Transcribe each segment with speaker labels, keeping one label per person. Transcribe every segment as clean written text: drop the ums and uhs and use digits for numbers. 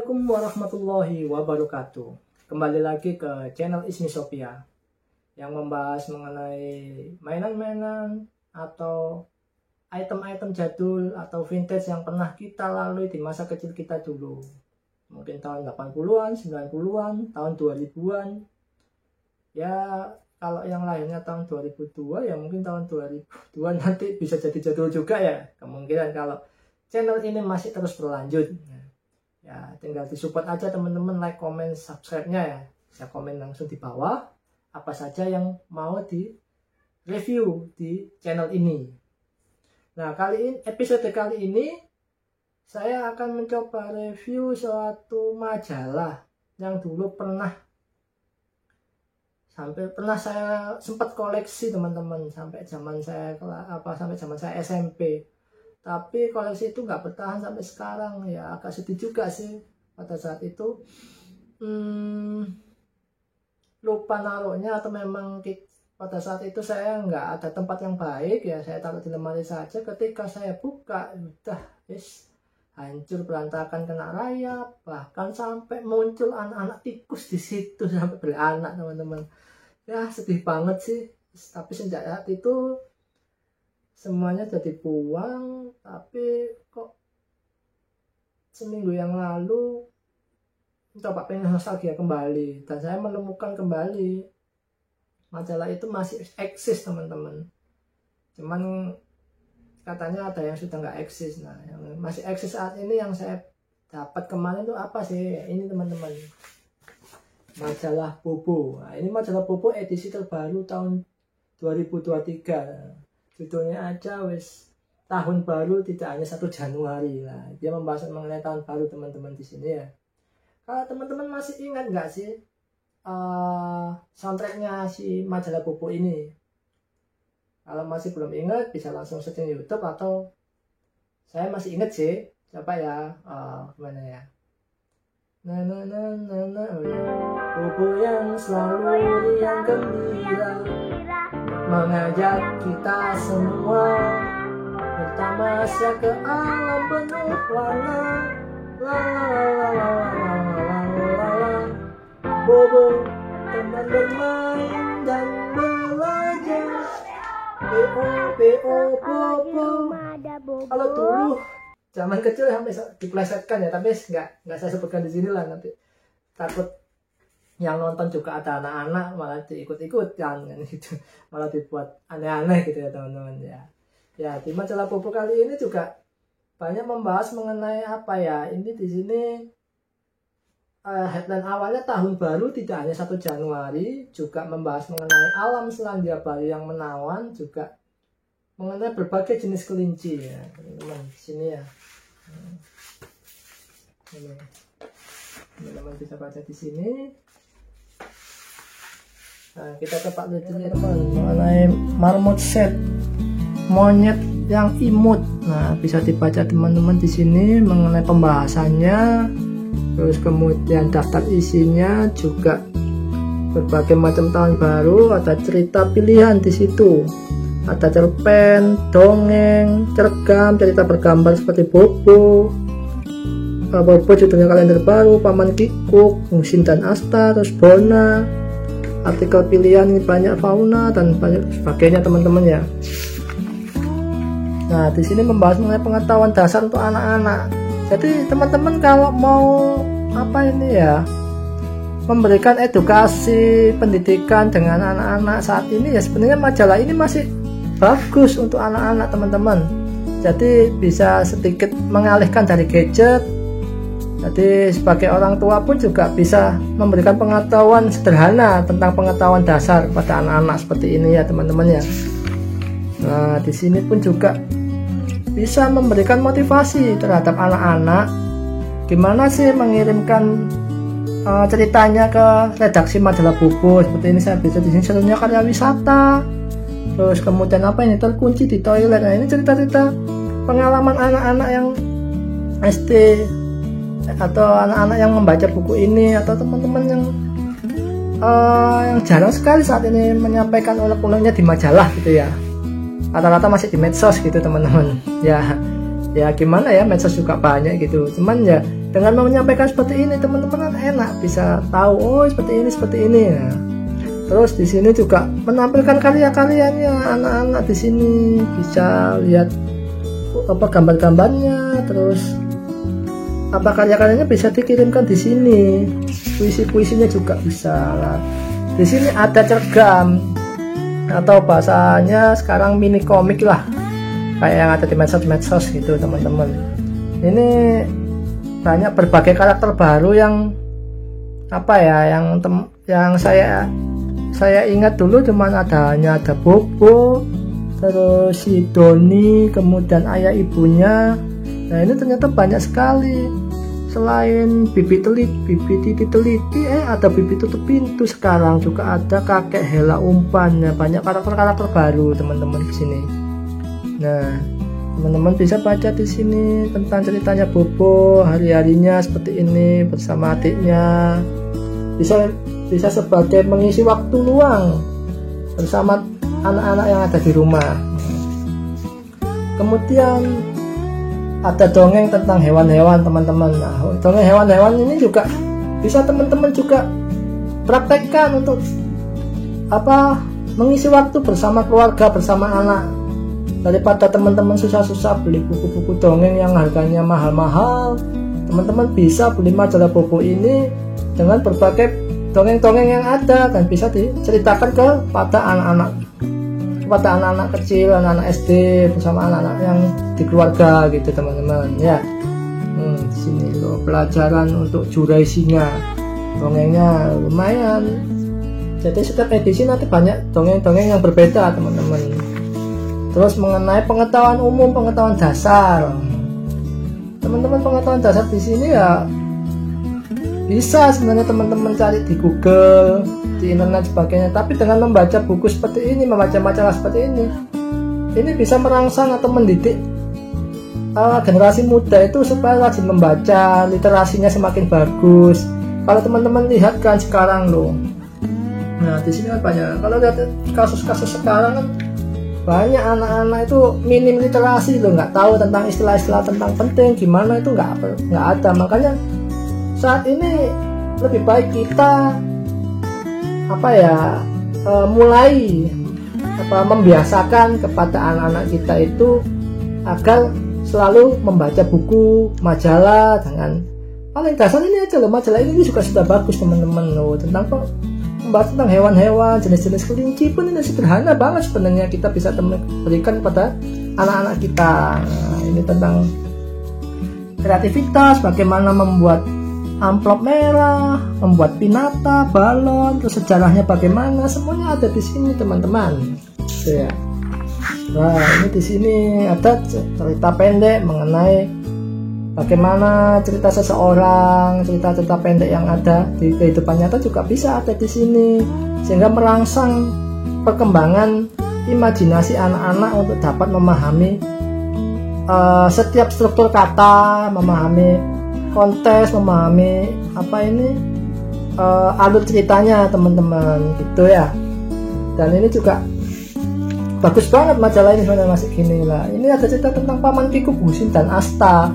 Speaker 1: Assalamualaikum warahmatullahi wabarakatuh. Kembali lagi ke channel Ismi Sophia yang membahas mengenai mainan-mainan atau item-item jadul atau vintage yang pernah kita lalui di masa kecil kita dulu. Mungkin tahun 80-an, 90-an, tahun 2000-an. Ya, kalau yang lainnya tahun 2002 ya mungkin tahun 2002 nanti bisa jadi jadul juga ya. Kemungkinan kalau channel ini masih terus berlanjut. Ya, tinggal disupport aja teman-teman, like, comment, subscribe-nya ya. Bisa komen langsung di bawah apa saja yang mau di review di channel ini. Nah, episode kali ini saya akan mencoba review suatu majalah yang dulu pernah saya sempat koleksi teman-teman sampai zaman saya SMP. Tapi koleksi itu nggak bertahan sampai sekarang, ya agak sedih juga sih. Pada saat itu lupa naruhnya, atau memang pada saat itu saya nggak ada tempat yang baik ya, saya taruh di lemari saja. Ketika saya buka udah hancur berantakan, kena rayap, bahkan sampai muncul anak-anak tikus di situ sampai beranak teman-teman. Ya sedih banget sih. Tapi sejak saat itu semuanya jadi buang. Tapi kok seminggu yang lalu coba pengen nostalgia kembali, dan saya menemukan kembali majalah itu masih eksis teman-teman. Cuman katanya ada yang sudah nggak eksis. Nah, yang masih eksis saat ini yang saya dapat kemarin itu apa sih? Ini teman-teman, majalah Bobo. Nah, ini majalah Bobo edisi terbaru tahun 2023. Judulnya aja tahun baru tidak hanya 1 Januari lah. Dia membahas mengenai tahun baru teman-teman di sini ya. Kalau teman-teman masih ingat nggak sih soundtracknya si majalah Bobo ini? Kalau masih belum ingat bisa langsung searching YouTube, atau saya masih ingat sih. Coba ya, gimana ya? Oh ya. Bobo yang selalu riang gembira mengajak kita semua bertamasya ke alam penuh warna. La la la la la la la la. Bobo teman bermain dan belajar. Bobo. Kalau dulu zaman kecil sampai diplesetkan ya, tapi nggak saya sebutkan di sini lah, nanti takut yang nonton juga ada anak-anak malah diikut-ikutan kan gitu, malah dibuat aneh-aneh gitu ya teman-teman ya. Ya, di majalah Bobo kali ini juga banyak membahas mengenai apa ya, ini di sini headline awalnya tahun baru tidak hanya 1 Januari, juga membahas mengenai alam Selandia Baru yang menawan, juga mengenai berbagai jenis kelinci ya teman-teman di sini ya. Ini teman-teman bisa baca di sini. Nah, kita coba lihat ini teman mengenai marmot set, monyet yang imut. Nah, bisa dibaca teman-teman di sini mengenai pembahasannya. Terus kemudian daftar isinya juga berbagai macam tahun baru, ada cerita pilihan di situ. Ada cerpen, dongeng, cergam, cerita bergambar seperti Bobo. Bobo judulnya kalender baru, Paman Kikuk, Mungsin dan Asta, terus Bona. Artikel pilihan ini banyak fauna dan banyak sebagainya teman-teman ya. Nah, di sini membahas mengenai pengetahuan dasar untuk anak-anak. Jadi teman-teman kalau mau memberikan edukasi pendidikan dengan anak-anak saat ini ya, sebenarnya majalah ini masih bagus untuk anak-anak teman-teman. Jadi bisa sedikit mengalihkan dari gadget. Jadi sebagai orang tua pun juga bisa memberikan pengetahuan sederhana tentang pengetahuan dasar pada anak-anak seperti ini ya teman-teman ya. Nah, di sini pun juga bisa memberikan motivasi terhadap anak-anak. Gimana sih mengirimkan ceritanya ke redaksi majalah Bobo seperti ini. Saya bisa di sini contohnya karya wisata. Terus kemudian apa ini, terkunci di toilet. Nah, ini cerita-cerita pengalaman anak-anak yang SD atau anak-anak yang membaca buku ini, atau teman-teman yang jarang sekali saat ini menyampaikan unek-uneknya di majalah gitu ya. Rata-rata masih di medsos gitu teman-teman. Ya gimana ya, medsos juga banyak gitu. Cuman ya Dengan menyampaikan seperti ini teman-teman kan enak, bisa tahu oh seperti ini ya. Terus di sini juga menampilkan karya-karyanya anak-anak, di sini bisa lihat apa gambar-gambarnya, terus apa karya-karyanya bisa dikirimkan di sini, puisi-puisinya juga bisa lah. Di sini ada cergam atau bahasanya sekarang mini komik lah, kayak yang ada di medsos gitu teman-teman. Ini banyak berbagai karakter baru yang apa ya, yang saya ingat dulu cuman hanya ada Bobo, terus si Doni, kemudian ayah ibunya. Nah ini ternyata banyak sekali. Selain bibi titi teliti, ada bibi tutup pintu, sekarang juga ada kakek hela umpan. Nah, banyak karakter baru teman-teman di sini. Nah, teman-teman bisa baca di sini tentang ceritanya Bobo, hari-harinya seperti ini bersama adiknya. Bisa sebagai mengisi waktu luang bersama anak-anak yang ada di rumah. Kemudian ada dongeng tentang hewan-hewan teman-teman. Nah, dongeng hewan-hewan ini juga bisa teman-teman juga praktekkan untuk mengisi waktu bersama keluarga, bersama anak. Daripada teman-teman susah-susah beli buku-buku dongeng yang harganya mahal-mahal, teman-teman bisa beli majalah Bobo ini dengan berbagai dongeng-dongeng yang ada dan bisa diceritakan kepada anak-anak kecil, anak-anak SD bersama anak-anak yang di keluarga gitu teman-teman ya. Di sini loh pelajaran untuk Jurai Singa, dongengnya lumayan. Jadi setiap edisi nanti banyak dongeng-dongeng yang berbeda teman-teman. Terus mengenai pengetahuan umum, pengetahuan dasar, teman-teman pengetahuan dasar di sini ya bisa sebenarnya teman-teman cari di Google, di internet sebagainya. Tapi dengan membaca buku seperti ini, membaca majalah seperti ini bisa merangsang atau mendidik generasi muda itu supaya rajin membaca, literasinya semakin bagus. Kalau teman-teman lihat kan sekarang loh, nah di sini kan banyak, kalau lihat kasus-kasus sekarang kan banyak anak-anak itu minim literasi loh, nggak tahu tentang istilah-istilah tentang penting gimana itu nggak ada. Makanya saat ini lebih baik kita mulai membiasakan kepada anak-anak kita itu agar selalu membaca buku, majalah. Dengan paling dasar ini aja loh, majalah ini juga sudah bagus teman-teman loh, tentang membahas tentang hewan-hewan, jenis-jenis kelinci pun ini sederhana banget sebenarnya, kita bisa berikan kepada anak-anak kita. Nah, ini tentang kreativitas, bagaimana membuat amplop merah, membuat pinata, balon, terus sejarahnya bagaimana, semuanya ada di sini teman-teman. Ya. Nah, ini di sini ada cerita pendek mengenai bagaimana cerita seseorang, cerita-cerita pendek yang ada di kehidupan nyata juga bisa ada di sini, sehingga merangsang perkembangan imajinasi anak-anak untuk dapat memahami setiap struktur kata, memahami konteks, memahami alur ceritanya teman-teman gitu ya. Dan ini juga bagus banget majalah ini sebenarnya, masih gini lah. Ini ada cerita tentang Paman Piku, Busin dan Asta.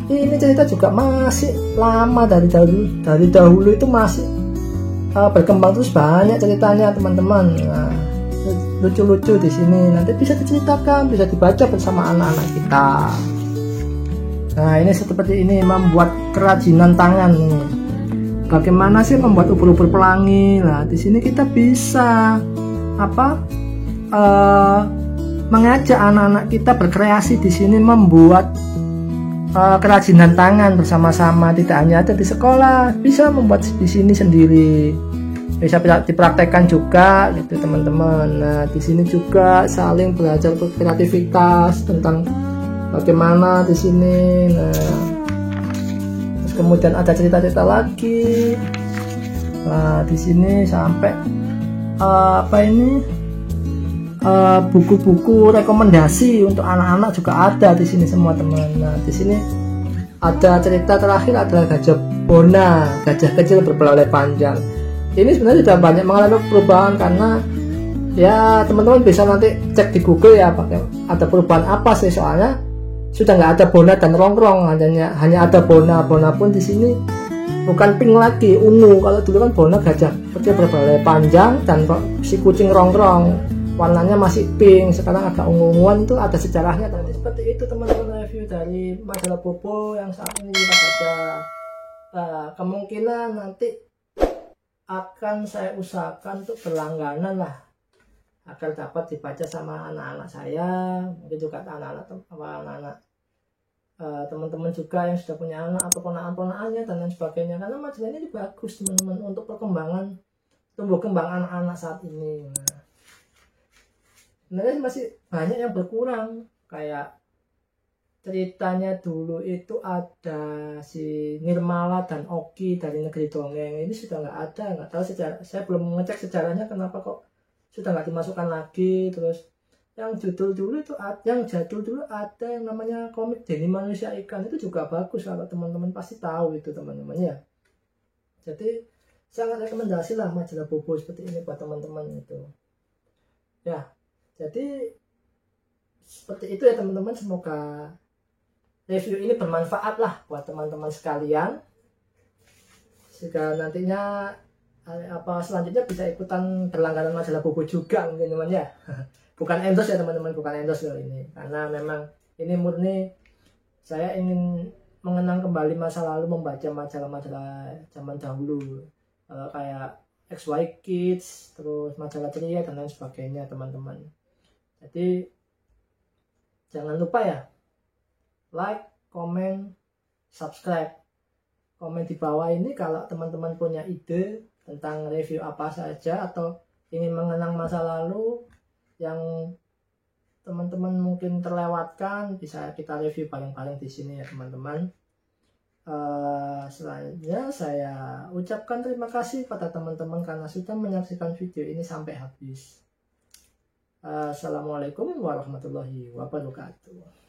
Speaker 1: Ini cerita juga masih lama, dari dahulu itu masih berkembang terus, banyak ceritanya teman-teman. Nah, lucu-lucu di sini, nanti bisa diceritakan, bisa dibaca bersama anak-anak kita. Nah, ini seperti ini, membuat kerajinan tangan nih. Bagaimana sih membuat ubur-ubur pelangi? Nah, di sini kita bisa mengajak anak-anak kita berkreasi di sini, membuat kerajinan tangan bersama-sama. Tidak hanya ada di sekolah, bisa membuat di sini sendiri, bisa dipraktekkan juga gitu teman-teman. Nah, di sini juga saling belajar kreativitas tentang bagaimana di sini. Nah, terus kemudian ada cerita-cerita lagi. Nah, di sini sampai buku-buku rekomendasi untuk anak-anak juga ada di sini semua teman. Nah, di sini ada cerita terakhir adalah Gajah Bona, gajah kecil berbelalai panjang. Ini sebenarnya sudah banyak mengalami perubahan, karena ya teman-teman bisa nanti cek di Google ya, ada perubahan apa sih, soalnya sudah nggak ada Bona dan Rongrong, hanya ada Bona. Bona pun di sini bukan pink lagi, ungu. Kalau dulu kan Bona gajah putih berbalai panjang dan si kucing Rongrong warnanya masih pink, sekarang agak ungu-unguan. Itu ada sejarahnya. Dan seperti itu teman-teman review dari majalah Bobo yang saat ini kita baca. Kemungkinan nanti akan saya usahakan untuk berlangganan lah, agar dapat dibaca sama anak-anak saya, mungkin juga anak-anak teman-teman juga yang sudah punya anak atau ponakan-ponakannya dan lain sebagainya. Karena majalah ini bagus teman-teman untuk perkembangan tumbuh kembang anak-anak saat ini. Nah, sebenarnya masih banyak yang berkurang, kayak ceritanya dulu itu ada si Nirmala dan Oki dari Negeri Dongeng, ini sudah nggak ada, nggak tahu sejarah, saya belum mengecek sejarahnya kenapa kok sudah nggak dimasukkan lagi. Terus yang jadul dulu ada yang namanya komik Denny Manusia Ikan, itu juga bagus, kalau teman-teman pasti tahu itu teman-teman ya. Jadi sangat rekomendasi lah majalah Bobo seperti ini buat teman-teman itu ya. Jadi seperti itu ya teman-teman, semoga review ini bermanfaat lah buat teman-teman sekalian, jika nantinya selanjutnya bisa ikutan berlangganan majalah Bobo juga mungkin teman ya. Bukan endorse ya teman-teman, bukan endorse loh ini, karena memang ini murni saya ingin mengenang kembali masa lalu, membaca majalah-majalah zaman dahulu, kayak XY Kids, terus majalah Ceria dan lain sebagainya teman-teman. Jadi jangan lupa ya, like, comment, subscribe, komen di bawah ini kalau teman-teman punya ide tentang review apa saja atau ingin mengenang masa lalu yang teman-teman mungkin terlewatkan, bisa kita review bareng-bareng di sini ya teman-teman. Selanjutnya saya ucapkan terima kasih pada teman-teman karena sudah menyaksikan video ini sampai habis. Assalamualaikum warahmatullahi wabarakatuh.